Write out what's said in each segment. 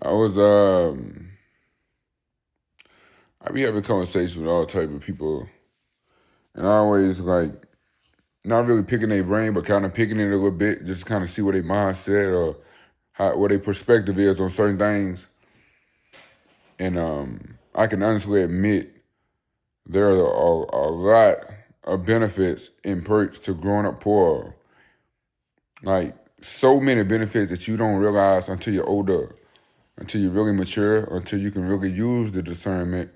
I was I be having conversations with all type of people, and I always like not really picking their brain, but kind of picking it a little bit, just kind of see what their mindset or what their perspective is on certain things. And I can honestly admit there are a lot of benefits and perks to growing up poor. Like so many benefits that you don't realize until you're older, until you really mature, until you can really use the discernment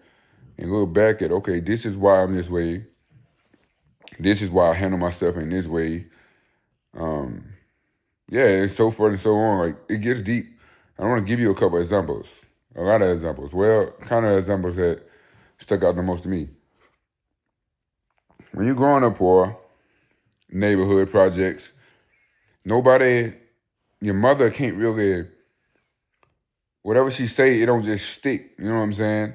and look back at, okay, this is why I'm this way. This is why I handle myself in this way. Um, yeah, and so forth and so on. Like it gets deep. I want to give you a couple examples, a lot of examples. Well, kind of examples that stuck out the most to me. When you're growing up poor, neighborhood projects, nobody, your mother can't really, whatever she say, it don't just stick. You know what I'm saying?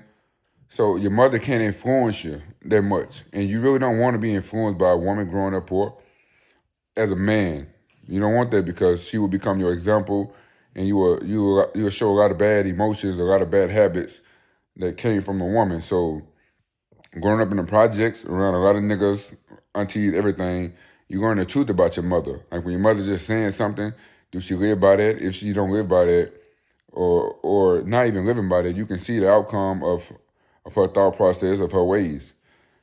So your mother can't influence you that much, and you really don't want to be influenced by a woman growing up poor. As a man, you don't want that because she will become your example, and you will show a lot of bad emotions, a lot of bad habits that came from a woman. So growing up in the projects around a lot of niggas, aunties, everything, you learn the truth about your mother. Like when your mother's just saying something, do she live by that? If she don't live by that, or not even living by that, you can see the outcome of her thought process, of her ways.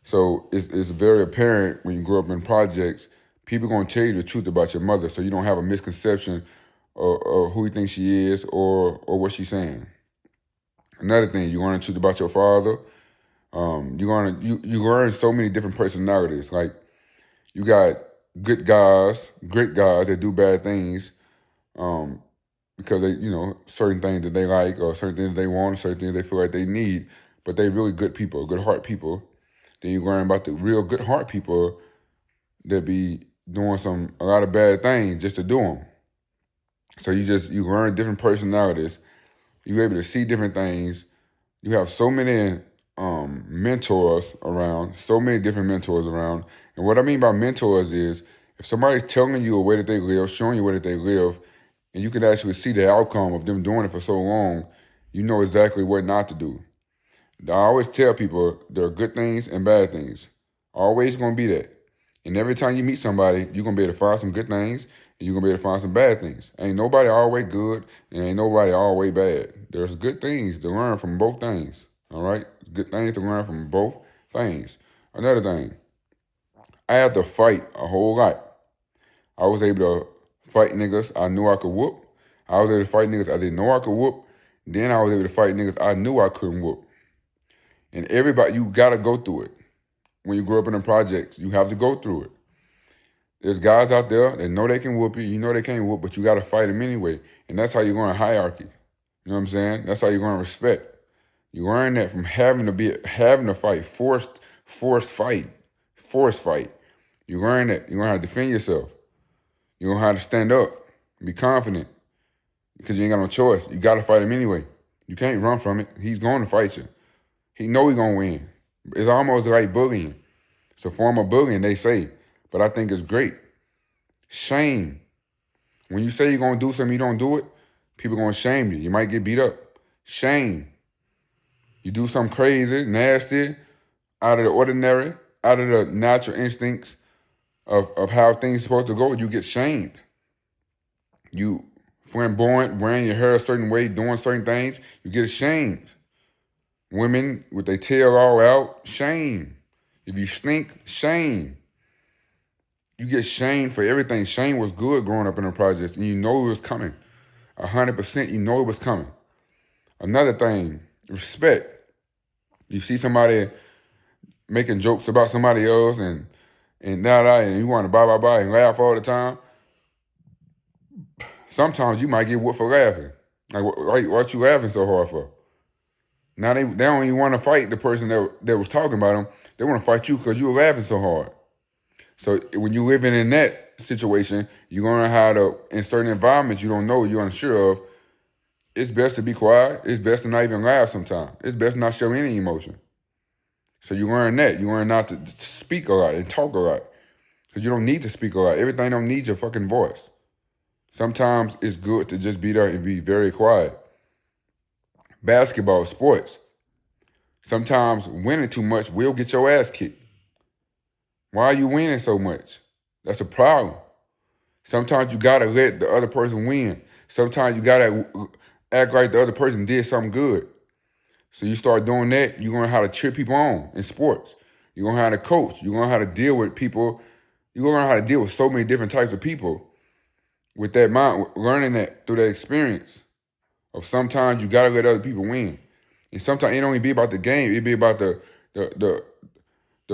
So it's very apparent when you grow up in projects, people gonna tell you the truth about your mother, so you don't have a misconception of who you think she is or what she's saying. Another thing, you learn the truth about your father. You learn so many different personalities. Like you got good guys, great guys that do bad things, because they, certain things that they like or certain things they want, certain things they feel like they need, but they really good people, good heart people. Then you learn about the real good heart people that be doing a lot of bad things just to do them. So you learn different personalities. You're able to see different things. You have so many mentors around, so many different mentors around. And what I mean by mentors is if somebody's telling you a way that they live, showing you a way that they live, and you can actually see the outcome of them doing it for so long, you know exactly what not to do. I always tell people there are good things and bad things. Always gonna be that. And every time you meet somebody, you're gonna be able to find some good things and you're gonna be able to find some bad things. Ain't nobody always good and ain't nobody always bad. There's good things to learn from both things. All right? Good things to learn from both things. Another thing, I had to fight a whole lot. I was able to fight niggas I knew I could whoop. I was able to fight niggas I didn't know I could whoop. Then I was able to fight niggas I knew I couldn't whoop. And everybody, you gotta go through it. When you grow up in the projects, you have to go through it. There's guys out there that know they can whoop you, you know they can't whoop, but you gotta fight them anyway. And that's how you learn hierarchy. You know what I'm saying? That's how you learn respect. You learn that from having to fight, forced fight, forced fight. You learn that. You learn how to defend yourself. You learn how to stand up, be confident, because you ain't got no choice. You gotta fight him anyway. You can't run from it. He's going to fight you. He know he gonna win. It's almost like bullying. It's a form of bullying, they say, but I think it's great. Shame. When you say you're gonna do something, you don't do it, people gonna shame you. You might get beat up. Shame. You do something crazy, nasty, out of the ordinary, out of the natural instincts of how things are supposed to go, you get shamed. You flamboyant, wearing your hair a certain way, doing certain things, you get shamed. Women with their tail all out, shame. If you stink, shame. You get shamed for everything. Shame was good growing up in the projects, and you know it was coming. 100%, you know it was coming. Another thing, respect. You see somebody making jokes about somebody else and you want to bye and laugh all the time. Sometimes you might get whooped for laughing. Like what you laughing so hard for? Now they don't even want to fight the person that was talking about them. They want to fight you because you were laughing so hard. So when you living in that situation, you're going to learn how to, in certain environments you don't know, you're unsure of, it's best to be quiet. It's best to not even laugh sometimes. It's best to not show any emotion. So you learn that. You learn not to speak a lot and talk a lot. Because you don't need to speak a lot. Everything don't need your fucking voice. Sometimes it's good to just be there and be very quiet. basketball, sports. Sometimes winning too much will get your ass kicked. Why are you winning so much? That's a problem. Sometimes you gotta let the other person win. Sometimes you gotta act like the other person did something good. So you start doing that, you're gonna learn how to cheer people on in sports. You're gonna learn how to coach. You're gonna learn how to deal with people. You're gonna learn how to deal with so many different types of people with that mind, learning that through that experience of sometimes you gotta let other people win. And sometimes it don't even be about the game, it be about the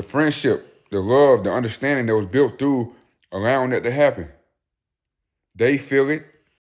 friendship, the love, the understanding that was built through allowing that to happen. They feel it,